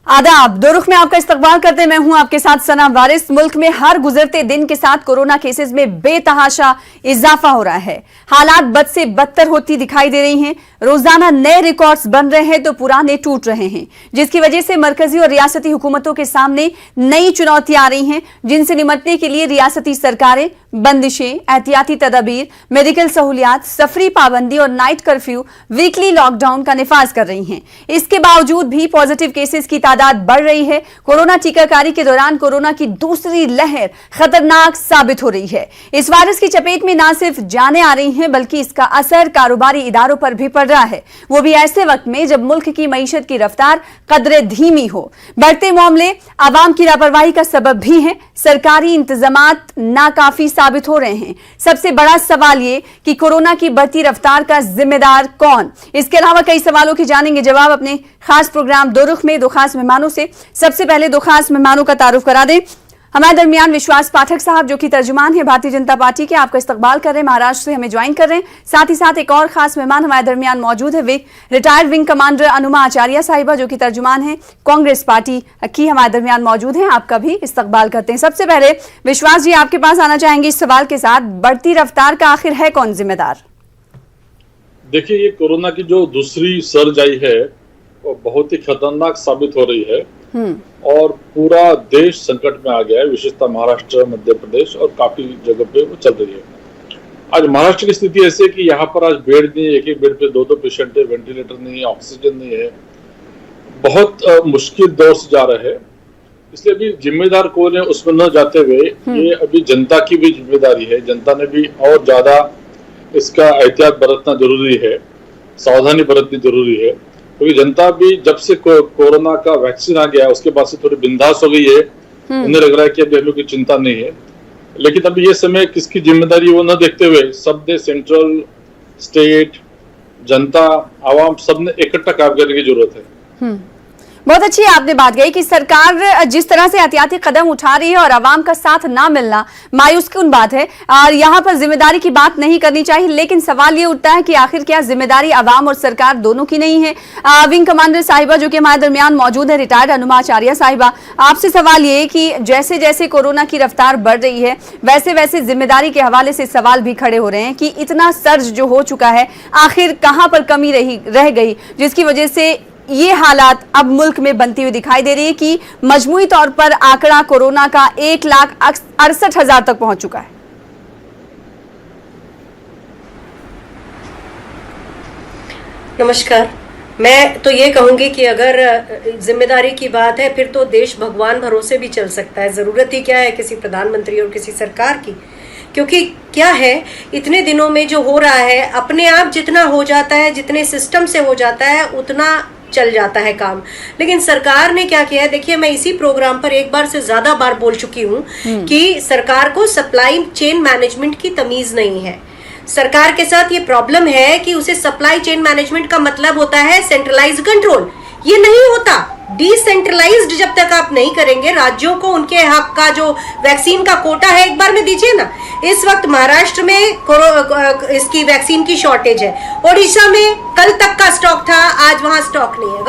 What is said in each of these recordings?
आदाब। दो रुख में आपका इस्तकबाल करते मैं हूं आपके साथ सना वारिस। मुल्क में हर गुजरते दिन के साथ कोरोना केसेस में बेतहाशा इजाफा हो रहा है। हालात बद से बदतर होती दिखाई दे रही हैं। रोजाना नए रिकॉर्ड्स बन रहे हैं तो पुराने टूट रहे हैं, जिसकी वजह से मरकजी और रियासती हुकूमतों के सामने नई चुनौतियां आ रही हैं, जिनसे निपटने के लिए रियासती सरकारें बंदिशें, एहतियाती तदाबीर, मेडिकल सहूलियात, सफरी पाबंदी और नाइट कर्फ्यू, वीकली लॉकडाउन का निफाज कर रही हैं। इसके बावजूद भी पॉजिटिव केसेस की तादाद बढ़ रही है। कोरोना टीकाकारी के दौरान कोरोना की दूसरी लहर खतरनाक साबित हो रही है। इस वायरस की चपेट में न सिर्फ जानें आ रही हैं, बल्कि इसका असर कारोबारी इदारों पर भी पड़ रहा है, वो भी ऐसे वक्त में जब मुल्क की मईशत की रफ्तार कदरे धीमी हो। बढ़ते मामले आवाम की लापरवाही का सबब भी हैं। सरकारी इंतजामात नाकाफी साबित हो रहे हैं। सबसे बड़ा सवाल ये कि कोरोना की बढ़ती रफ्तार का जिम्मेदार कौन? इसके अलावा कई सवालों के जानेंगे जवाब अपने खास प्रोग्राम दो रुख में दो खास मेहमानों से। सबसे पहले दो खास मेहमानों का तारुफ करा दें। हमारे दरमियान विश्वास पाठक साहब, जो कि तर्जुमान है भारतीय जनता पार्टी के, आपका इस्तकबाल कर रहे हैं, महाराष्ट्र से हमें ज्वाइन कर रहे हैं। साथ ही साथ एक और खास मेहमान हमारे दरमियान मौजूद है, रिटायर्ड विंग कमांडर अनुमा आचार्य साहिबा, जो कि तर्जुमान है कांग्रेस पार्टी की, हमारे दरमियान मौजूद हैं। आपका भी इस्तकबाल करते हैं। सबसे पहले विश्वास जी, आपके पास आना चाहेंगे इस सवाल के साथ, बढ़ती रफ्तार का आखिर है कौन जिम्मेदार? देखिए, ये कोरोना की जो दूसरी सर्ज आई है वो बहुत ही खतरनाक साबित हो रही है और पूरा देश संकट में आ गया है। विशेषतः महाराष्ट्र, मध्य प्रदेश और काफी जगह पे वो चल रही है। आज महाराष्ट्र की स्थिति ऐसी है कि यहाँ पर आज बेड नहीं है, एक एक बेड पे दो पेशेंट है, वेंटिलेटर नहीं है, ऑक्सीजन नहीं है। बहुत मुश्किल दौर से जा रहे हैं। इसलिए अभी जिम्मेदार कौन है उसमें न जाते हुए ये अभी जनता की भी जिम्मेदारी है। जनता ने भी और ज्यादा इसका एहतियात बरतना जरूरी है, सावधानी बरतनी जरूरी है, क्योंकि जनता भी जब से कोरोना का वैक्सीन आ गया उसके बाद से थोड़ी बिंदास हो गई है। उन्हें लग रहा है कि अभी हम लोग की चिंता नहीं है। लेकिन अभी ये समय किसकी जिम्मेदारी वो न देखते हुए सबने, सेंट्रल, स्टेट, जनता, आवाम, सबने इकट्ठा काम करने की जरूरत है। बहुत अच्छी आपने बात कही कि सरकार जिस तरह से एहतियाती कदम उठा रही है और आवाम का साथ ना मिलना मायूसकुन बात है और यहाँ पर जिम्मेदारी की बात नहीं करनी चाहिए। लेकिन सवाल ये उठता है कि आखिर क्या जिम्मेदारी आवाम और सरकार दोनों की नहीं है? विंग कमांडर साहिबा, जो कि हमारे दरमियान मौजूद है, रिटायर्ड अनुमा आचार्य साहिबा, आपसे सवाल ये कि जैसे जैसे कोरोना की रफ्तार बढ़ रही है वैसे वैसे जिम्मेदारी के हवाले से सवाल भी खड़े हो रहे हैं कि इतना सर्ज जो हो चुका है, आखिर कहाँ पर कमी रह गई जिसकी वजह से ये हालात अब मुल्क में बनती हुई दिखाई दे रही है कि मजमूई तौर पर आंकड़ा कोरोना का 1,68,000 तक पहुंच चुका है। नमस्कार। मैं तो ये कहूंगी कि अगर जिम्मेदारी की बात है फिर तो देश भगवान भरोसे भी चल सकता है। जरूरत ही क्या है किसी प्रधानमंत्री और किसी सरकार की, क्योंकि क्या है, इतने दिनों में जो हो रहा है अपने आप जितना हो जाता है, जितने सिस्टम से हो जाता है उतना चल जाता है काम। लेकिन सरकार ने क्या किया है, देखिए मैं इसी प्रोग्राम पर एक बार से ज्यादा बार बोल चुकी हूँ कि सरकार को सप्लाई चेन मैनेजमेंट की तमीज नहीं है। सरकार के साथ ये प्रॉब्लम है कि उसे सप्लाई चेन मैनेजमेंट का मतलब होता है सेंट्रलाइज्ड कंट्रोल। ये नहीं होता। डिसेंट्रलाइज्ड जब तक आप नहीं करेंगे, राज्यों को उनके हक का जो वैक्सीन का कोटा है एक बार में दीजिए ना। इस वक्त महाराष्ट्र में इसकी वैक्सीन की शॉर्टेज है। ओडिशा में कल तक का स्टॉक था, आज वहां स्टॉक नहीं है।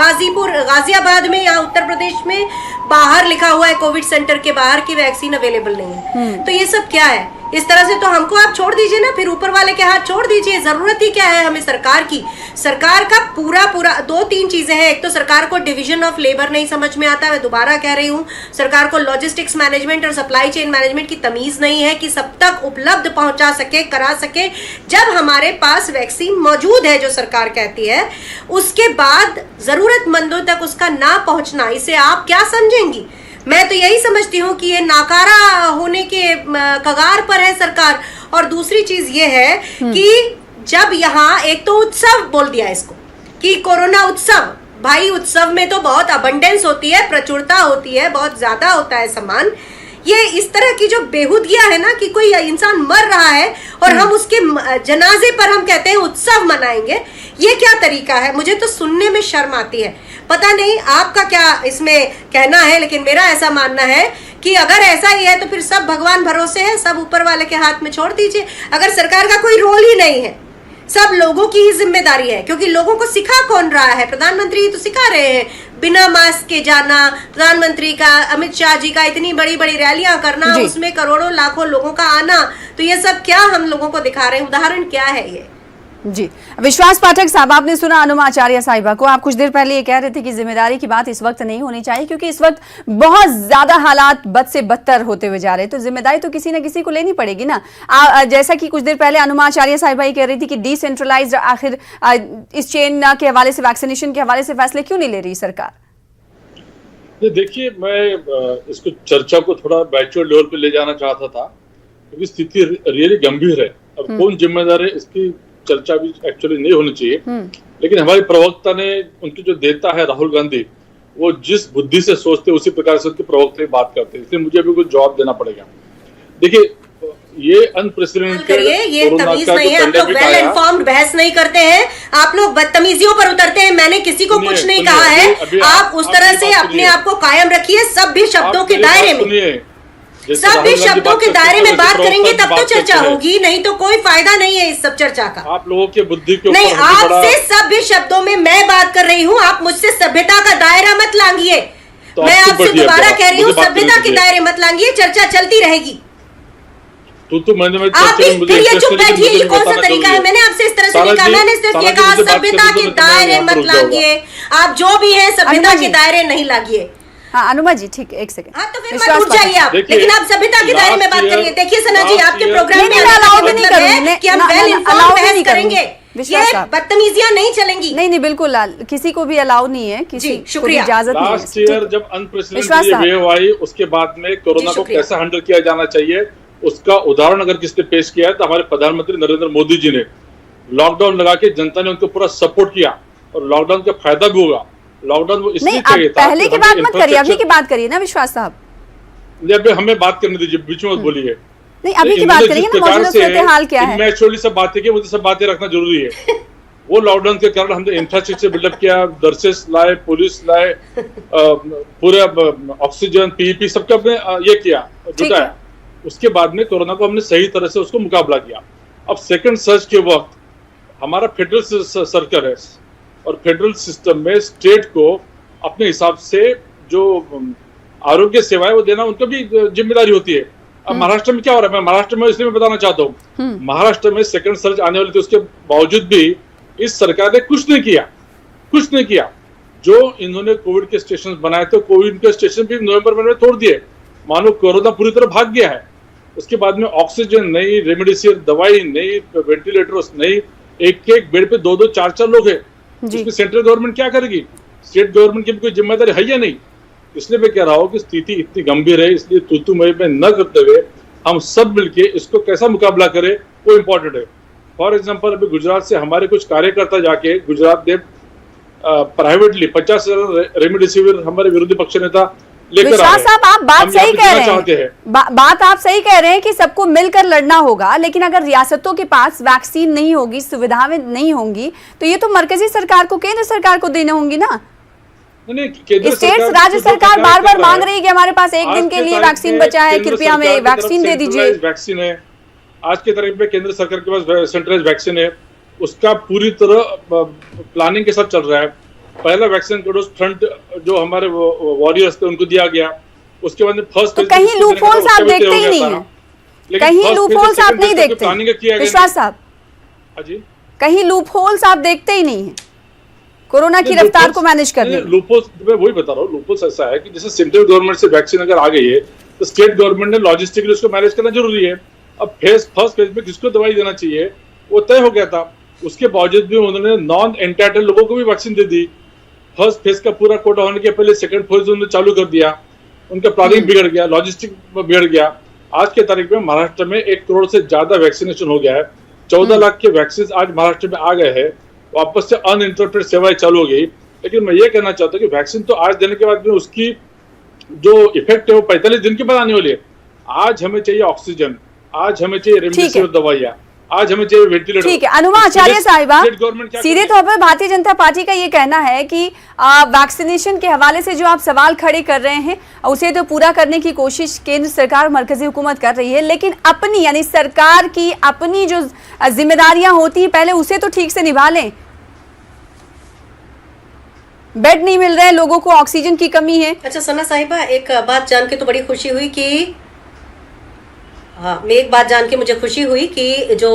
गाजियाबाद में या उत्तर प्रदेश में बाहर लिखा हुआ है कोविड सेंटर के बाहर की वैक्सीन अवेलेबल नहीं है। तो ये सब क्या है? इस तरह से तो हमको आप छोड़ दीजिए ना, फिर ऊपर वाले के हाथ छोड़ दीजिए। जरूरत ही क्या है हमें सरकार की? सरकार का पूरा दो तीन चीजें हैं। एक तो सरकार को डिवीजन ऑफ लेबर नहीं समझ में आता। मैं दोबारा कह रही हूँ, सरकार को लॉजिस्टिक्स मैनेजमेंट और सप्लाई चेन मैनेजमेंट की तमीज नहीं है कि सब तक उपलब्ध पहुंचा सके, करा सके। जब हमारे पास वैक्सीन मौजूद है जो सरकार कहती है, उसके बाद जरूरतमंदों तक उसका ना पहुंचना, इसे आप क्या समझेंगी? मैं तो यही समझती हूँ कि ये नाकारा होने के कगार पर है सरकार। और दूसरी चीज ये है कि जब यहाँ एक तो उत्सव बोल दिया इसको कि कोरोना उत्सव, भाई उत्सव में तो बहुत अबंडेंस होती है, प्रचुरता होती है, बहुत ज्यादा होता है सामान। ये इस तरह की जो बेहुदिया है ना कि कोई इंसान मर रहा है और हम उसके जनाजे पर हम कहते हैं उत्सव मनाएंगे, ये क्या तरीका है? मुझे तो सुनने में शर्म आती है। पता नहीं आपका क्या इसमें कहना है, लेकिन मेरा ऐसा मानना है कि अगर ऐसा ही है तो फिर सब भगवान भरोसे है, सब ऊपर वाले के हाथ में छोड़ दीजिए। अगर सरकार का कोई रोल ही नहीं है, सब लोगों की ही जिम्मेदारी है, क्योंकि लोगों को सिखा कौन रहा है? प्रधानमंत्री तो सिखा रहे हैं बिना मास्क के जाना, प्रधानमंत्री का, अमित शाह जी का इतनी बड़ी बड़ी रैलियां करना, उसमें करोड़ों लाखों लोगों का आना, तो ये सब क्या हम लोगों को दिखा रहे हैं? उदाहरण क्या है ये? जी, विश्वास पाठक साहब, आपने सुना अनुमा आचार्य साहिबा को। आप कुछ देर पहले ये कह रहे थे कि जिम्मेदारी की बात इस वक्त नहीं होनी चाहिए क्योंकि इस वक्त बहुत ज्यादा हालात बद से बदतर होते हुए जा रहे हैं, तो जिम्मेदारी तो किसी न किसी को लेनी पड़ेगी ना। जैसा कि कुछ देर पहले अनुमा आचार्य साहिबा ये कह रही थी कि डिसेंट्रलाइज्ड, आखिर इस चेन के हवाले से, वैक्सीनेशन के हवाले से फैसले क्यों नहीं ले रही सरकार? देखिए, मैं इसको चर्चा को थोड़ा मैच्योर लेवल पे ले जाना चाहता था क्योंकि स्थिति रियली गंभीर है और कौन जिम्मेदार है इसकी चर्चा भी एक्चुअली नहीं होनी चाहिए। लेकिन हमारे प्रवक्ता ने, उनकी जो नेता है राहुल गांधी, वो जिस बुद्धि से सोचते उसी प्रकार से उनके प्रवक्ता बात करते हैं, इसलिए मुझे भी कुछ जवाब देना पड़ेगा। देखिए, ये अनप्रेसिडेंटेड ये तमीज नहीं है। आप लोग वेल इन्फॉर्म्ड बहस नहीं करते हैं, आप लोग बदतमीजियों पर उतरते हैं। मैंने किसी को कुछ नहीं कहा है। आप उस तरह से अपने आप को कायम रखिए सभ्य शब्दों के दायरे में, सभ्य शब्दों के दायरे में बात करेंगे तब तो चर्चा होगी, नहीं तो कोई फायदा नहीं है इस सब चर्चा का। आप लोगों की बुद्धि के नहीं, आपसे सभ्य शब्दों में मैं बात कर रही हूँ, आप मुझसे सभ्यता का दायरा मत लांघिए। मैं आपसे दोबारा कह रही हूँ, सभ्यता के दायरे मत लांघिए, चर्चा चलती रहेगी। आप फिर ये चुप बैठिए, ये कौन सा तरीका है? मैंने आपसे इस तरह से नहीं कहा, मैंने सिर्फ ये कहा सभ्यता के दायरे मत लांघिए। आप जो भी हैं सभ्यता के दायरे नहीं लांघिए। हाँ अनुमा जी, ठीक है, एक सेकंड। हाँ, तो फिर मत उठ जाइए आप, लेकिन आप सभ्यता के दायरे में बात करिए। देखिए सना जी, आपके प्रोग्राम में अलाउ भी नहीं करूंगी कि हम वेल इन्फॉर्म्ड बहस करेंगे, ये बदतमीजियां नहीं चलेंगी। नहीं, बिल्कुल किसी को भी अलाउ नहीं है, किसी को भी इजाजत नहीं है। लास्ट ईयर जब अनप्रेसिडेंटेड वेव आई, उसके बाद में कोरोना को कैसे हैंडल किया जाना चाहिए उसका उदाहरण अगर किसने पेश किया है तो हमारे प्रधानमंत्री नरेंद्र मोदी जी ने। लॉकडाउन लगा के जनता ने उनको पूरा सपोर्ट किया और लॉकडाउन का फायदा भी होगा। लॉकडाउन वो इसलिए चाहिए था। पहले की बात मत करिए, अभी की बात करिए ना विश्वास साहब। अभी हमें बात करने दीजिए, बीच में मत बोलिए। नहीं, अभी की बात करिए ना, मौजूदा सूरत-ए-हाल क्या है? मैच्योरली सब बातें की, मुझे सब बातें रखना जरूरी है। वो लॉकडाउन के कारण हमने इंफ्रास्ट्रक्चर बिल्डअप किया, नर्सेस लाए, पुलिस लाए, पूरे ऑक्सीजन, पीईपी सबका हमने ये किया, जुटाया। उसके बाद में कोरोना को हमने सही तरह से उसको मुकाबला किया। अब सेकंड सर्ज के वक्त हमारा फेडरल सर्कल है और फेडरल सिस्टम में स्टेट को अपने हिसाब से जो आरोग्य सेवाएं वो देना उनको भी जिम्मेदारी होती है। अब महाराष्ट्र में क्या हो रहा है, मैं महाराष्ट्र में इसलिए मैं बताना चाहता हूँ, महाराष्ट्र में सेकंड सर्ज आने वाली थी, उसके बावजूद भी इस सरकार ने कुछ नहीं किया। जो इन्होंने कोविड के स्टेशन बनाए थे, कोविड के स्टेशन भी नवंबर महीने में तोड़ दिए, मानो कोरोना पूरी तरह भाग गया है। उसके बाद में ऑक्सीजन नहीं, रेमडेसिविर दवाई नहीं, वेंटिलेटर्स नहीं, एक एक बेड पे 2-2, 4-4 लोग हैं। इसमें सेंट्रल गवर्नमेंट क्या करेगी? स्टेट गवर्नमेंट की भी कोई जिम्मेदारी है या नहीं? इसलिए मैं कह रहा हूँ कि स्थिति इतनी गंभीर है, इसलिए तू मैं न करते हुए हम सब मिलके इसको कैसा मुकाबला करें वो इम्पोर्टेंट है। फॉर एग्जाम्पल, अभी गुजरात से हमारे कुछ कार्यकर्ता जाके गुजरात में प्राइवेटली 50,000 रेमडेसिविर हमारे विरोधी पक्ष नेता विश्वास साहब, आप बात सही कह रहे हैं, बात आप सही कह रहे हैं कि सबको मिलकर लड़ना होगा, लेकिन अगर रियासतों के पास वैक्सीन नहीं होगी, सुविधाएं नहीं होंगी, तो ये तो मरकजी सरकार को, केंद्र सरकार को देने होंगी ना। स्टेट्स, राज्य सरकार बार बार मांग रही है कि हमारे पास एक दिन के लिए वैक्सीन बचा है, कृपया हमें वैक्सीन दे दीजिए। वैक्सीन है आज के तारीख में, केंद्र सरकार के पास सेंट्रलाइज्ड वैक्सीन है, उसका पूरी तरह प्लानिंग के साथ चल रहा है। पहला वैक्सीन का डोज फ्रंट जो हमारे वॉरियर्स थे उनको दिया गया, उसके बाद फर्स्ट तो कहीं लूप होल्स आप देखते ही नहीं है, कहीं लूप होल्स आप नहीं देखते विश्वास साहब, कहीं लूप होल्स आप देखते ही नहीं है कोरोना की रफ्तार को मैनेज करने। लूप होल्स मैं वही बता रहा हूँ, लूप होल्स ऐसा है कि जैसे सेंट्रल गवर्नमेंट से वैक्सीन अगर आ गई है तो स्टेट गवर्नमेंट ने लॉजिस्टिकली उसको मैनेज करना जरूरी है। अब फर्स्ट फेज में किसको दवाई देना चाहिए वो तय हो गया था, उसके बावजूद भी उन्होंने नॉन एंटाइटल्ड लोगों को भी वैक्सीन दे दी। फर्स्ट फेज का पूरा कोटा होने के पहले सेकंड फेज उन्होंने चालू कर दिया, उनका प्लानिंग बिगड़ गया, लॉजिस्टिक बिगड़ गया। आज के तारीख में महाराष्ट्र में 1 करोड़ से ज्यादा वैक्सीनेशन हो गया है, 14 लाख के वैक्सीन आज महाराष्ट्र में आ गए हैं, वापस से अनइंटरप्टेड सेवाएं चालू हो गई। लेकिन मैं ये कहना चाहता हूँ कि वैक्सीन तो आज देने के बाद में उसकी जो इफेक्ट है वो 45 दिन के बाद आने वाली है। आज हमें चाहिए ऑक्सीजन, आज हमें चाहिए रेमडेसिविर दवाइयाँ, आज हमें चाहिए वेंटिलेटर। ठीक है, अनुमा आचार्य साहिबा, गवर्नमेंट सीधे तौर पर भारतीय जनता पार्टी का ये कहना है कि वैक्सीनेशन के हवाले से जो आप सवाल खड़े कर रहे हैं उसे तो पूरा करने की कोशिश केंद्र सरकार और मरकजी हुकूमत कर रही है, लेकिन अपनी यानी सरकार की अपनी जो जिम्मेदारियां होती हैं पहले उसे तो ठीक से निभा लें। बेड नहीं मिल रहे हैं लोगों को, ऑक्सीजन की कमी है। अच्छा सना साहिबा, एक बात जान के तो बड़ी खुशी हुई कि एक बात जान के मुझे खुशी हुई कि जो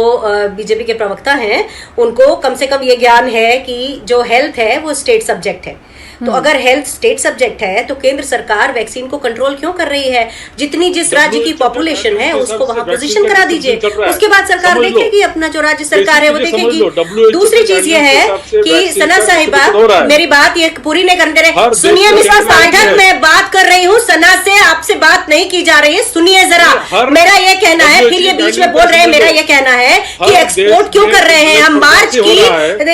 बीजेपी के प्रवक्ता हैं उनको कम से कम ये ज्ञान है कि जो हेल्थ है वो स्टेट सब्जेक्ट है। तो अगर हेल्थ स्टेट सब्जेक्ट है तो केंद्र सरकार वैक्सीन को कंट्रोल क्यों कर रही है? जितनी जिस राज्य की पॉपुलेशन है उसको वहां पोजीशन करा दीजिए, उसके बाद सरकार देखेगी, अपना जो राज्य सरकार है वो देखेगी। दूसरी चीज ये है कि सना साहिबा, मेरी बात ये पूरी नहीं करने दे रहे, सुनिए मिस्टर साधक, मैं बात कर रही हूँ, सना से आपसे बात नहीं की जा रही है, सुनिए जरा। मेरा ये कहना है, फिर ये बीच में बोल रहे हैं, मेरा ये कहना है कि एक्सपोर्ट क्यों कर रहे हैं हम? मार्च की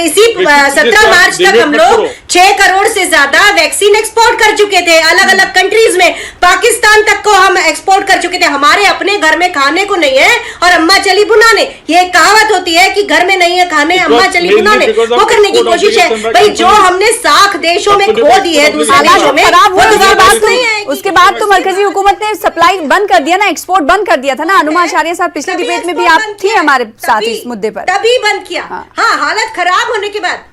इसी 17 मार्च तक हम लोग 6 करोड़ से ज्यादा वैक्सीन एक्सपोर्ट कर चुके थे अलग अलग कंट्रीज में, पाकिस्तान तक को हम एक्सपोर्ट कर चुके थे। हमारे अपने घर में खाने को नहीं है और अम्मा चली बुनाने, ये कहावत होती है कि घर में नहीं है खाने, अम्मा चली बुनाने, वो करने की कोशिश है। भाई जो हमने साख देशों में खो दी है दूसरे देशों में, बात नहीं है। उसके बाद तो मरकजी हुकूमत ने सप्लाई बंद कर दिया ना, एक्सपोर्ट बंद कर दिया था ना। अनुमा आचार्य साहब, पिछले डिबेट में भी आप थी हमारे साथ इस मुद्दे पर, तभी बंद किया। हाँ, हालत खराब होने के बाद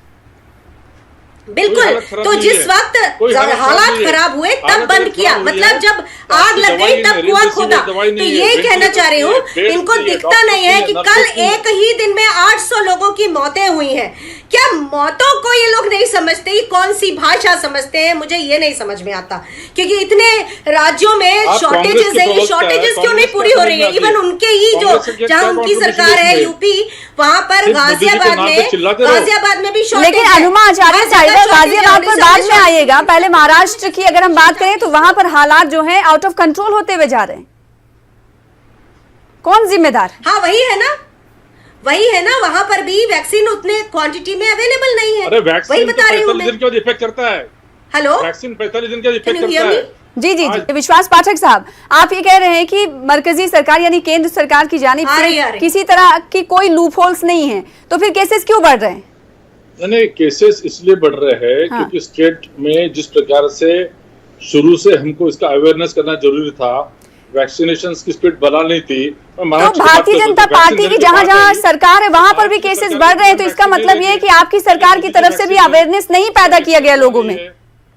बिल्कुल, तो जिस वक्त हालात खराब हुए तब बंद किया, मतलब जब आग लग गई तब कुआं खोदा। तो ये कहना चाह रही हूँ, इनको दिखता नहीं है कि कल एक ही दिन में 800 लोगों की मौतें हुई हैं। क्या मौतों को ये लोग नहीं समझते? ये कौन सी भाषा समझते हैं? मुझे ये नहीं समझ में आता, क्योंकि इतने राज्यों में शॉर्टेजेस है, ये शॉर्टेजेस क्यों नहीं पूरी हो रही है? इवन उनके ही जो जहाँ उनकी सरकार है यूपी, वहाँ पर गाजियाबाद में भी शॉर्टेज। लेकिन अनुमा आचार्य साहिबा, गाजियाबाद पर बाद में आइएगा, पहले महाराष्ट्र की अगर हम बात करें तो वहां पर हालात जो हैं आउट ऑफ कंट्रोल होते हुए जा रहे हैं। कौन जिम्मेदार? हाँ वही है ना, वहां पर भी वैक्सीन उतने क्वांटिटी में अवेलेबल नहीं है। अरे वही बता रही हूँ मैं। 45 दिन का इफेक्ट करता है। हेलो, वैक्सीन 45 दिन का इफेक्ट करता है। जी जी जी, विश्वास पाठक साहब, आप ये कह रहे हैं कि मरकजी सरकार यानी केंद्र सरकार की जानिब से किसी तरह की कोई लूप होल्स नहीं है, तो फिर केसेस क्यों बढ़ रहे हैं? नहीं, केसेस इसलिए बढ़ रहे हैं क्योंकि स्टेट में जिस प्रकार से शुरू से हमको इसका अवेयरनेस करना जरूरी था, वैक्सीनेशन की स्पीड बनानी थी। तो भारतीय जनता पार्टी की जहां जहां सरकार है वहां पर भी केसेस बढ़ रहे हैं, तो इसका मतलब ये है कि आपकी सरकार की तरफ से भी अवेयरनेस नहीं पैदा किया गया लोगों में।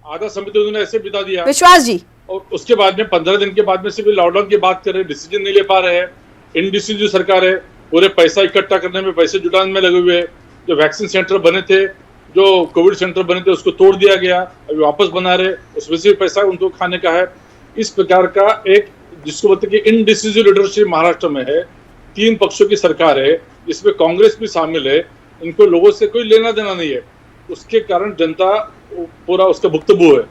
आधा समय तो उन्होंने ऐसे बिता दिया विश्वास जी, और उसके बाद में 15 दिन के बाद में सिर्फ लॉकडाउन की बात कर रहे हैं, डिसीजन नहीं ले पा रहे हैं। इनडिसीजन सरकार है, पूरे पैसा इकट्ठा करने में, पैसे जुटाने में लगे हुए हैं। जो वैक्सीन सेंटर बने थे, जो कोविड सेंटर बने थे, उसको तोड़ दिया गया, अभी वापस बना रहे, उसमें से पैसा उनको खाने का है। इस प्रकार का एक जिसको बोलते हैं कि इनडिसीजन लीडरशिप महाराष्ट्र में है। 3 पक्षों की सरकार है, जिसमें कांग्रेस भी शामिल है। इनको लोगों से कोई लेना देना नहीं है, उसके कारण जनता पूरा उसका भुगतान है।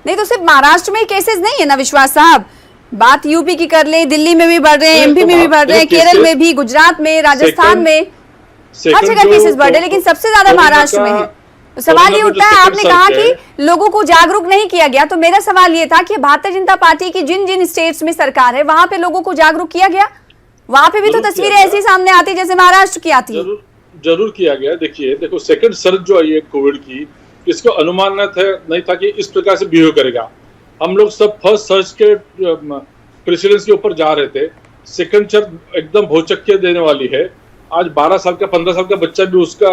नहीं तो सिर्फ महाराष्ट्र में केसेस नहीं है ना विश्वास साहब, बात यूपी की कर ले, दिल्ली में भी बढ़ रहे हैं, एमपी में भी बढ़ रहे हैं, केरल में भी, गुजरात में, राजस्थान में, हर जगह केसेस बढ़ रहे, लेकिन सबसे ज्यादा महाराष्ट्र में है। तो सवाल ये उठता है, आपने कहा कि लोगों को जागरूक नहीं किया गया, तो मेरा सवाल ये था कि भारतीय जनता पार्टी की जिन जिन स्टेट्स में सरकार है वहां पे लोगों को जागरूक किया गया? वहां पे भी तो तस्वीरें ऐसी सामने आती जैसे महाराष्ट्र की आती है। जरूर किया गया। देखो सेकंड सर्ज जो आई है कोविड की, इसको अनुमान नहीं था कि इस प्रकार से बिहेव करेगा। हम लोग सब फर्स्ट सर्ज के प्रेसिडेंस के ऊपर जा रहे थे, सेकंड सर्ज एकदम भौचक्के देने वाली है। आज 12 साल का 15 साल का बच्चा भी उसका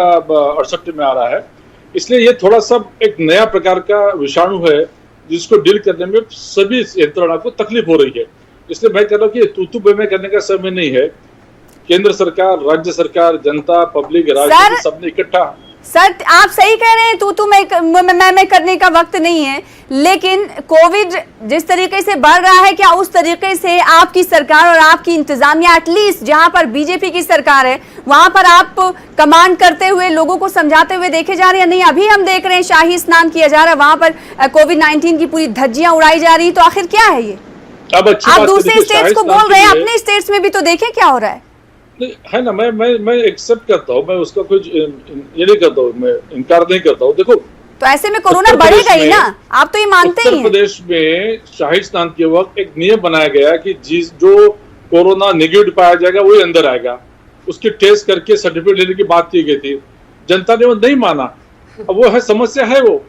68 में आ रहा है। इसलिए ये थोड़ा सा एक नया प्रकार का विषाणु है जिसको डील करने में सभी यंत्रणा को तकलीफ हो रही है। इसलिए मैं कह रहा हूँ कि तू मैं करने का समय नहीं है। केंद्र सरकार, राज्य सरकार, जनता, पब्लिक, राजनीति सबने इकट्ठा। सर आप सही कह रहे हैं, तू मैं करने का वक्त नहीं है, लेकिन कोविड जिस तरीके से बढ़ रहा है, क्या उस तरीके से आपकी सरकार और आपकी इंतजामिया, एटलीस्ट जहां पर बीजेपी की सरकार है वहां पर आप कमांड करते हुए लोगों को समझाते हुए देखे जा रहे हैं? नहीं, अभी हम देख रहे हैं शाही स्नान किया जा रहा है, वहां पर कोविड-19 की पूरी धज्जियां उड़ाई जा रही, तो आखिर क्या है ये? आप दूसरे स्टेट्स को बोल रहे हैं, अपने स्टेट्स में भी तो देखें क्या हो रहा है। है ना, मैं एक्सेप्ट करता हूँ, मैं उसका कुछ ये नहीं करता हूँ, मैं इनकार नहीं करता हूँ। देखो तो ऐसे में कोरोना बढ़ेगा ही ना, आप तो ये मानते ही हैं। उत्तर प्रदेश में शाही स्नान के वक्त एक नियम बनाया गया कि जो कोरोना नेगेटिव पाया जाएगा वही अंदर आएगा। उसकी टेस्ट करके सर्टिफिकेट लेने की बात की गई थी, जनता ने वो नहीं माना। अब वो है समस्या है, वो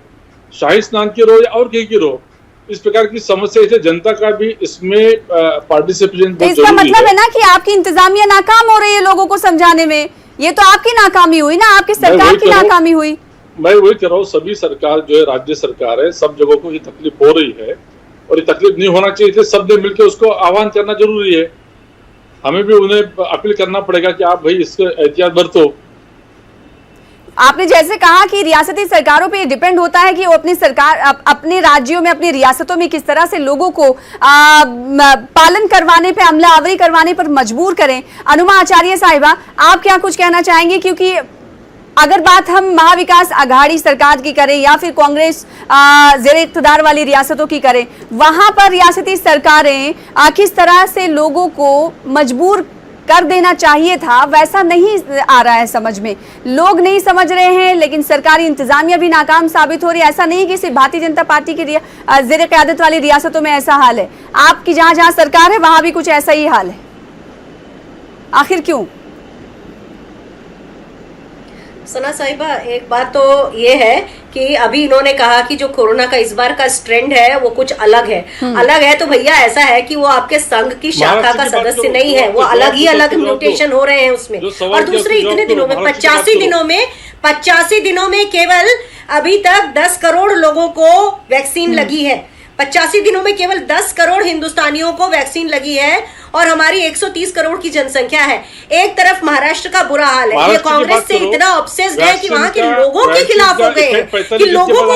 शाही स्नान की रो या और कहीं की रो, इस प्रकार की समस्या, इसलिए जनता का भी इसमें पार्टिसिपेशन बहुत इसका जरूरी मतलब है ना कि आपकी इंतजामिया नाकाम हो रही है लोगों को समझाने में। ये तो आपकी नाकामी हुई ना, आपकी सरकार की नाकामी हुई। मैं वही कह रहा हूँ, सभी सरकार जो है, राज्य सरकार है, सब जगहों को ये तकलीफ हो रही है और ये तकलीफ नहीं होना चाहिए, इसलिए सबने मिलकर उसको आह्वान करना जरूरी है। हमें भी उन्हें अपील करना पड़ेगा कि आप भाई इसका एहतियात बरतो। आपने जैसे कहा कि रियासती सरकारों पे डिपेंड होता है कि वो अपनी सरकार अपने राज्यों में, अपनी रियासतों में किस तरह से लोगों को पालन करवाने पे, अमलावरी करवाने पर मजबूर करें। अनुमा आचार्य साहिबा, आप क्या कुछ कहना चाहेंगे? क्योंकि अगर बात हम महाविकास आघाड़ी सरकार की करें या फिर कांग्रेस ज़ेरे इक़्तिदार वाली रियासतों की करें, वहां पर रियासती सरकारें किस तरह से लोगों को मजबूर कर देना चाहिए था, वैसा नहीं आ रहा है समझ में। लोग नहीं समझ रहे हैं, लेकिन सरकारी इंतजामिया भी नाकाम साबित हो रही है। ऐसा नहीं कि सिर्फ भारतीय जनता पार्टी की ज़ेरे क़यादत वाली रियासतों में ऐसा हाल है, आपकी जहां जहां सरकार है वहां भी कुछ ऐसा ही हाल है। आखिर क्यों? सना साहिबा, एक बात तो ये है कि अभी इन्होंने कहा कि जो कोरोना का इस बार का ट्रेंड है वो कुछ अलग है। अलग है तो भैया ऐसा है कि वो आपके संघ की शाखा का सदस्य नहीं है, वो अलग ही अलग म्यूटेशन हो रहे हैं उसमें। और दूसरे इतने दिनों में 85 दिनों में केवल अभी तक 10 करोड़ लोगों को वैक्सीन लगी है। 85 दिनों में केवल 10 करोड़ हिंदुस्तानियों को वैक्सीन लगी है और हमारी 130 करोड़ की जनसंख्या है। एक तरफ महाराष्ट्र का बुरा हाल है, ये कांग्रेस से इतना ऑब्सेस्ड है कि वहां के लोगों के खिलाफ हो गए हैं, कि लोगों को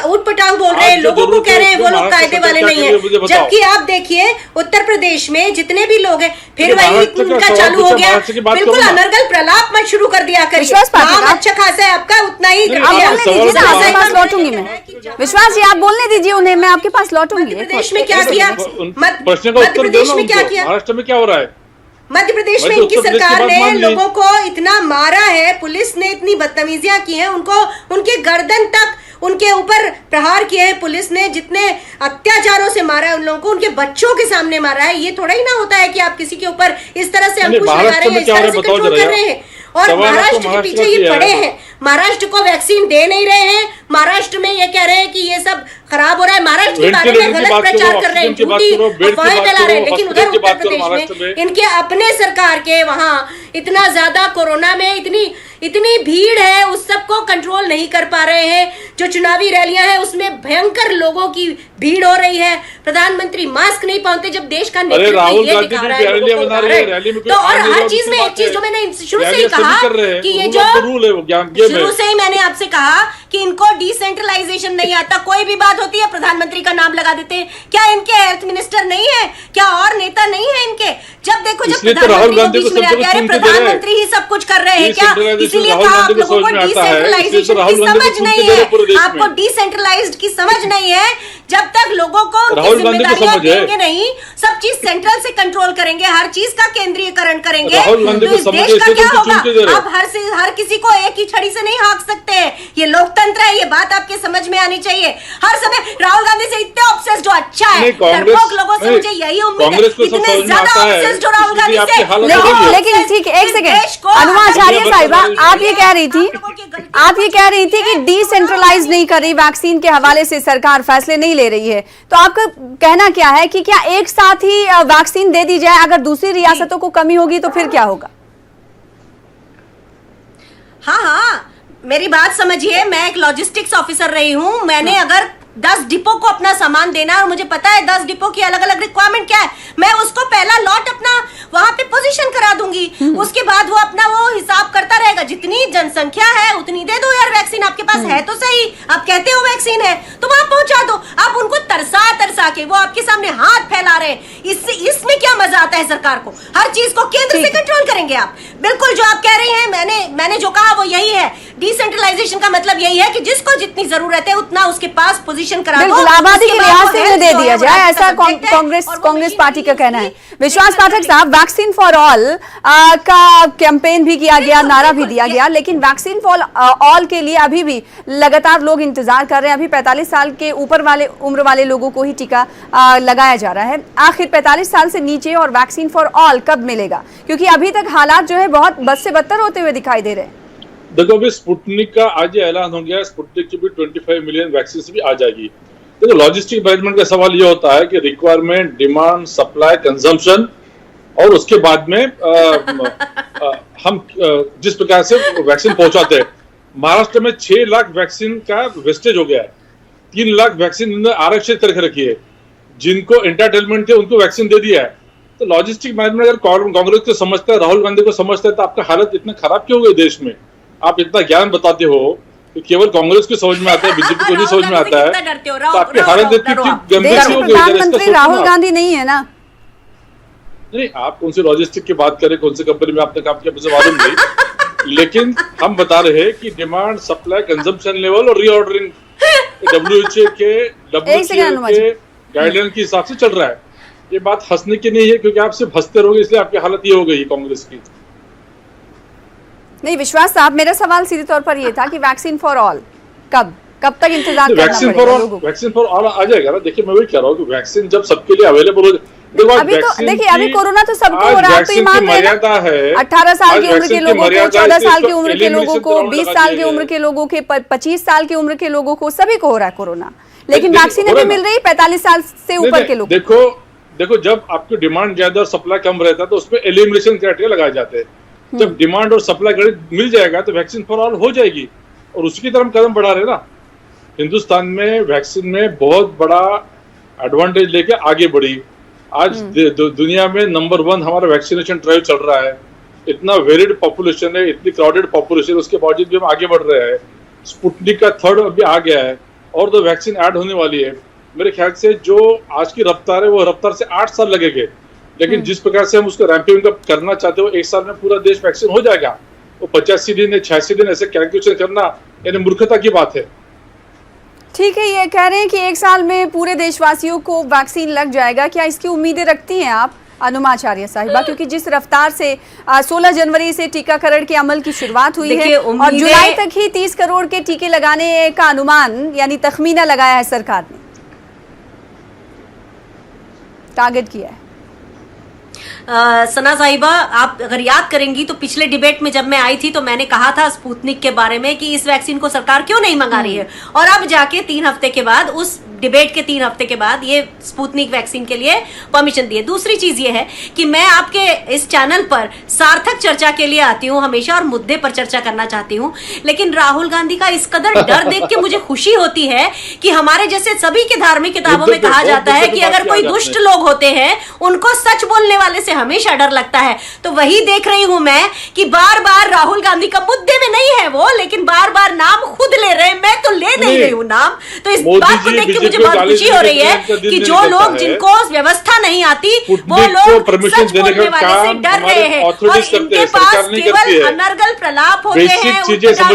उठपटांग बोल रहे हैं, लोगों को कह रहे हैं वो लोग कायदे वाले नहीं है। जबकि आप देखिए उत्तर प्रदेश में जितने भी लोग हैं, फिर वही उनका चालू हो गया, बिल्कुल अनर्गल प्रलाप मत शुरू कर दिया करिए। नाम अच्छा खासा है आपका, उतना ही लौटूंगी मैं। विश्वास जी, आप बोलने दीजिए उन्हें, मैं आपके पास लौटूंगी। मध्य प्रदेश में क्या किया? मध्य प्रदेश में क्या किया? महाराष्ट्र में क्या हो रहा है? मध्य प्रदेश में इनकी सरकार ने लोगों को इतना मारा है, पुलिस ने इतनी बदतमीजियां की हैं, उनको उनके गर्दन तक उनके ऊपर प्रहार किए हैं पुलिस ने, जितने अत्याचारों से मारा है उन लोगों को, उनके बच्चों के सामने मारा है। ये थोड़ा ही ना होता है कि आप किसी के ऊपर इस तरह से अंकुश लगा रहे हैं, इस तरह से कंट्रोल कर रहे हैं। और महाराष्ट्र के पीछे ये पड़े हैं, महाराष्ट्र को वैक्सीन दे नहीं रहे हैं, महाराष्ट्र में ये कह रहे हैं कि ये सब खराब हो रहा है, महाराष्ट्र के बारे में गलत प्रचार कर रहे हैं, झूठी अफवाहें फैला रहे हैं। लेकिन उधर उत्तर प्रदेश में इनके अपने सरकार के वहां इतना ज्यादा कोरोना में इतनी भीड़ है, उस सबको कंट्रोल नहीं कर पा रहे हैं। जो चुनावी रैलियां हैं उसमें भयंकर लोगों की भीड़ हो रही है, प्रधानमंत्री मास्क नहीं पहनते, जब देश का नेतृत्व ये दिखा रहा है लोगों को। तो और हर चीज में एक चीज जो मैंने शुरू से ही कहा कि ये जो शुरू से ही मैंने आपसे कहा कि इनको डिसेंट्रलाइजेशन नहीं आता, कोई भी बात होती है प्रधानमंत्री का नाम लगा देते हैं। क्या इनके हेल्थ मिनिस्टर नहीं है? क्या और नेता नहीं है इनके? जब देखो जब प्रधानमंत्री को बीच में आके अरे प्रधानमंत्री ही सब कुछ कर रहे हैं क्या? इसीलिए कहा आप लोगों को डिसेंट्रलाइजेशन की समझ नहीं है, आपको डिसेंट्रलाइज्ड की समझ नहीं है। जब तक लोगों को उनकी जिम्मेदारियां देंगे नहीं, सब चीज सेंट्रल से कंट्रोल करेंगे, हर चीज का केंद्रीयकरण करेंगे, तो इस देश का क्या होगा? आप हर किसी को एक ही छड़ी से नहीं हाँक सकते हैं, ये लोकतंत्र है, ये बात आपके समझ में आनी चाहिए। हर समय राहुल गांधी से इतने ऑब्सेस्ड हो, अच्छा है, डरपोक लोगों से मुझे यही उम्मीद है, इतने ज्यादा ऑब्सेस्ड हो राहुल गांधी से। लेकिन ठीक, एक सेकंड, अनुमा आचार्य साहिबा, आप ये कह रही थी कि डिसेंट्रलाइज नहीं कर रही, वैक्सीन के हवाले से सरकार फैसले नहीं ले रही है, तो आपका कहना क्या है कि क्या एक साथ ही वैक्सीन दे दी जाए? अगर दूसरी रियासतों को कमी होगी तो फिर क्या होगा? हाँ, मेरी बात समझिए, मैं एक लॉजिस्टिक्स ऑफिसर रही हूं। मैंने अगर 10 डिपो को अपना सामान देना और मुझे पता है 10 डिपो की अलग अलग रिक्वायरमेंट क्या है, मैं उसको पहला लॉट अपना वहां पे पोजीशन करा दूंगी। उसके बाद वो अपना वो हिसाब करता रहेगा, जितनी जनसंख्या है उतनी दे दो यार वैक्सीन, आपके पास है तो सही, आप कहते हो वैक्सीन है तो वहां पहुंचा दो। आप उनको तरसा के वो आपके सामने हाथ फैला रहे हैं, इसमें क्या मजा आता है सरकार को? हर चीज को केंद्र से कंट्रोल करेंगे आप। बिल्कुल जो आप कह रही हैं, मैंने जो कहा वो यही है, डिसेंट्रलाइजेशन का मतलब यही है कि जिसको जितनी जरूरत है उतना उसके पास पोजीशन करा दो, बिल्कुल आबादी उसके के बाद लिहाज वो से health इन्हें दे जो है दिया वो जाए, राज्य ऐसा का subject है, कांग्रेस और वो कांग्रेस machine पार्टी का use कहना है। की। विश्वास पाठक साहब, वैक्सीन फॉर ऑल का कैंपेन भी किया गया, नारा भी दिया गया, लेकिन वैक्सीन फॉर ऑल के लिए अभी भी लगातार लोग इंतजार कर रहे हैं। अभी 45 साल के ऊपर वाले उम्र वाले लोगों को ही टीका लगाया जा रहा है। आखिर 45 साल से नीचे और वैक्सीन फॉर ऑल कब मिलेगा, क्योंकि अभी तक हालात जो है बहुत बद से बदतर होते हुए दिखाई दे रहे हैं। देखो, अभी स्पुतनिक का आज ये ऐलान हो गया, स्पुतनिक की भी 25 मिलियन वैक्सीन भी आ जाएगी। देखो, लॉजिस्टिक मैनेजमेंट का सवाल ये होता है कि रिक्वायरमेंट, डिमांड, सप्लाई, कंजम्पशन, और उसके बाद में हम जिस प्रकार से वैक्सीन पहुंचाते हैं। महाराष्ट्र में 6 लाख वैक्सीन का वेस्टेज हो गया है। 3 लाख वैक्सीन इन्होंने आरक्षित करके रखी है, जिनको एंटरटेनमेंट थे उनको वैक्सीन दे दिया है। तो लॉजिस्टिक मैनेजमेंट अगर कांग्रेस को समझता है, राहुल गांधी को समझता है, तो आपका हालत इतना खराब क्यों हो गई देश में? आप इतना ज्ञान बताते हो कि केवल कांग्रेस को समझ में आता है, बीजेपी को नहीं समझ में आता है, तो आपकी हालत इतनी गंभीर सी हो गई। प्रधानमंत्री राहुल गांधी नहीं है ना? नहीं, आप कौन सी लॉजिस्टिक की बात करें, कौन सी कंपनी में आपने काम किया मुझे मालूम नहीं, लेकिन हम बता रहे हैं कि डिमांड, सप्लाई, कंजम्पशन लेवल और रीऑर्डरिंग WHO के गाइडलाइन के हिसाब से चल रहा है। ये बात हंसने की नहीं है, क्योंकि आप सिर्फ हंसते रहोगे, इसलिए आपकी हालत ये हो गई कांग्रेस की। नहीं विश्वास साहब, मेरा सवाल सीधे तौर पर ये था कि वैक्सीन फॉर ऑल कब तक इंतजार करना पड़ेगा लोगों को? वैक्सीन फॉर ऑल आ जाएगा ना। देखिए, मैं वही कह रहा हूँ कि वैक्सीन जब सबके लिए अवेलेबल हो, अभी तो देखिए, अभी कोरोना तो सबको हो रहा है, तो ये मान रहे हैं 18 साल की उम्र के लोगों को, 14 साल की उम्र के लोगों को, 20 साल की उम्र के लोगों के, 25 साल की उम्र के लोगों को, सभी को हो रहा है कोरोना, लेकिन वैक्सीन अभी मिल रही है 45 साल से ऊपर के लोग। देखो, जब आपकी डिमांड ज्यादा और सप्लाई कम रहता है तो उसमें एलिमिनेशन क्राइटेरिया लगाए जाते हैं। जब डिमांड और सप्लाई मिल जाएगा तो वैक्सीन फॉर ऑल हो जाएगी, और उसकी तरफ कदम बढ़ा रहे ना। हिंदुस्तान में वैक्सीन में बहुत बड़ा एडवांटेज लेके आगे बढ़ी। आज दुनिया में नंबर 1 हमारा वैक्सीनेशन ड्राइव चल रहा है। इतना वेरिड पॉपुलेशन है, इतनी क्राउडेड पॉपुलेशन, उसके बावजूद भी हम आगे बढ़ रहे हैं। स्पुतनिक का 3rd अभी आ गया है, और 2 वैक्सीन ऐड होने वाली है। मेरे ख्याल से जो आज की रफ्तार है, वो रफ्तार से 8 साल लगेंगे, लेकिन जिस प्रकार से हम उसको रैंपिंग अप करना चाहते हो, 1 साल में पूरा देश वैक्सीन हो जाएगा। वो 85 दिन या 86 दिन ऐसे कैलकुलेशन करना यानी मूर्खता की बात है। ठीक है, ये कह रहे हैं कि 1 साल में पूरे देशवासियों को वैक्सीन लग जाएगा। क्या इसकी उम्मीदें रखती हैं आप अनुमाचार्य साहिबा? क्योंकि जिस रफ्तार से 16 जनवरी से टीकाकरण के अमल की शुरुआत हुई है और जुलाई तक ही 30 करोड़ के टीके लगाने का अनुमान यानी तखमीना लगाया है सरकार ने, टारगेट किया है। सना साहिबा, आप अगर याद करेंगी तो पिछले डिबेट में जब मैं आई थी तो मैंने कहा था स्पुतनिक के बारे में कि इस वैक्सीन को सरकार क्यों नहीं मंगा रही है, और अब जाके 3 हफ्ते के बाद, उस डिबेट के 3 हफ्ते के बाद ये स्पुतनिक वैक्सीन के लिए परमिशन दी है। दूसरी चीज ये है कि मैं आपके इस चैनल पर सार्थक चर्चा के लिए आती हूँ हमेशा, और मुद्दे पर चर्चा करना चाहती हूँ, लेकिन राहुल गांधी का इस कदर डर देख के मुझे खुशी होती है कि हमारे जैसे सभी की धार्मिक किताबों में कहा जाता है कि अगर कोई दुष्ट लोग होते हैं उनको सच बोलने वाले से हमेशा डर लगता है। तो वही देख रही हूं मैं कि बार बार राहुल गांधी का मुद्दे में नहीं है वो, लेकिन बार बार नाम खुद ले रहे हैं। मैं तो ले नहीं रही हूं नाम। तो इस बात को देख के मुझे बहुत खुशी हो रही है कि जो लोग, जिनको व्यवस्था नहीं आती, वो लोग सच बोलने वाले से डर रहे हैं, और इनके पास केवल अनर्गल प्रलाप होते हैं,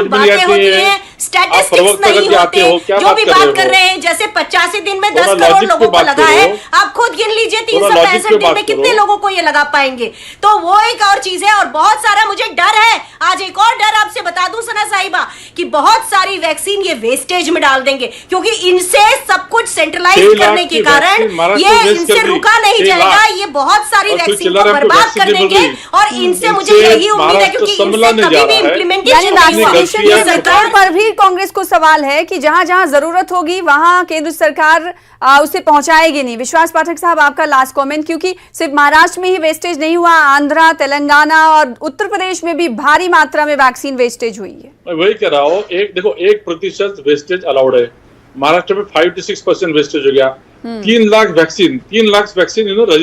बातें होती हैं, स्टैटिस्टिक्स नहीं होते। जो भी बात कर रहे हैं, जैसे 85 दिन में 10 करोड़ लोगों को लगा है, आप खुद गिन लीजिए 365 दिन में कितने लोगों को ये लगा पाएंगे। तो वो एक और चीज है, और बहुत सारा मुझे डर है। आज एक और डर आपसे बता दूं सना साहिबा, कि बहुत सारी वैक्सीन ये वेस्टेज में डाल देंगे, क्योंकि इनसे सब कुछ सेंट्रलाइज करने के कारण ये इनसे रुका नहीं जाएगा। ये बहुत सारी वैक्सीन को बर्बाद कर देंगे, और इनसे मुझे यही उम्मीद है, क्योंकि इनसे कभी भी इम्प्लीमेंटेशन सरकार पर भी कांग्रेस को सवाल है कि जहां जहां जरूरत होगी वहां केंद्र सरकार उसे पहुंचाएगी नहीं। विश्वास पाठक साहब, आपका लास्ट कमेंट, क्योंकि सिर्फ महाराष्ट्र में ही वेस्टेज नहीं हुआ, आंध्रा, तेलंगाना और उत्तर प्रदेश में भी भारी मात्रा में वैक्सीन वेस्टेज हुई है। मैं वही कह रहा हूँ, देखो 1% वेस्टेज अलाउड है। महाराष्ट्र में 5 से 6% वेस्टेज हो गया। 3 लाख वैक्सीन इन्होंने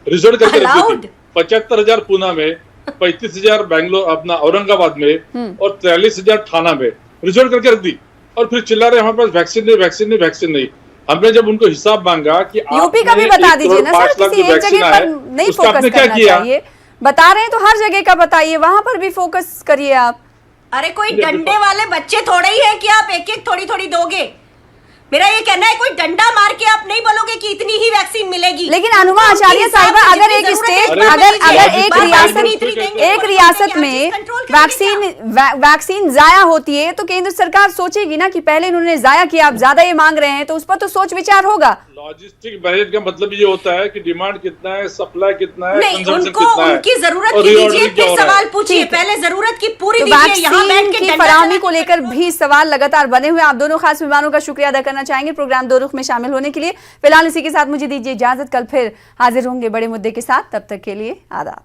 रिजर्व करके रखी थी। 75,000 पूना में, 35,000 बैंगलोर अपना औरंगाबाद में, और 43,000 थाना में रिजर्व करके रख दी, और फिर चिल्ला रहे हमारे पास वैक्सीन नहीं। हमने जब उनको हिसाब मांगा कि यूपी का भी बता दीजिए ना सर, किसी एक जगह पर नहीं फोकस करना चाहिए। बता रहे हैं तो हर जगह का बताइए, वहां पर भी फोकस करिए आप। अरे कोई डंडे वाले बच्चे थोड़े ही है कि आप एक एक थोड़ी थोड़ी दोगे। मेरा ये कहना है कोई डंडा मार के आप नहीं बोलोगे कि इतनी ही वैक्सीन मिलेगी। लेकिन अनुमा आचार्य साहिबा, अगर एक स्टेट, अगर एक रियासत में वैक्सीन जाया होती है तो केंद्र सरकार सोचेगी ना कि पहले इन्होंने जाया किया, आप ज्यादा ये मांग रहे हैं, तो उस पर तो सोच विचार होगा। लॉजिस्टिक बैरियर का मतलब ये होता है कि डिमांड कितना है, सप्लाई कितना है, नहीं, कंजम्पशन उनको कितना है, उनकी जरूरत और की reordering दीजिए, क्या फिर हो रहा है। सवाल पूछिए। पहले जरूरत की पूरी तो दीजिए, यहाँ बैठ वैक्सीन के की डंडा फराहमी चला को के लेकर भी सवाल लगातार बने हुए। आप दोनों खास मेहमानों का शुक्रिया अदा करना चाहेंगे प्रोग्राम दो रुख में शामिल होने के लिए। फिलहाल इसी के साथ मुझे दीजिए इजाजत, कल फिर हाजिर होंगे बड़े मुद्दे के साथ, तब तक के लिए आदाब।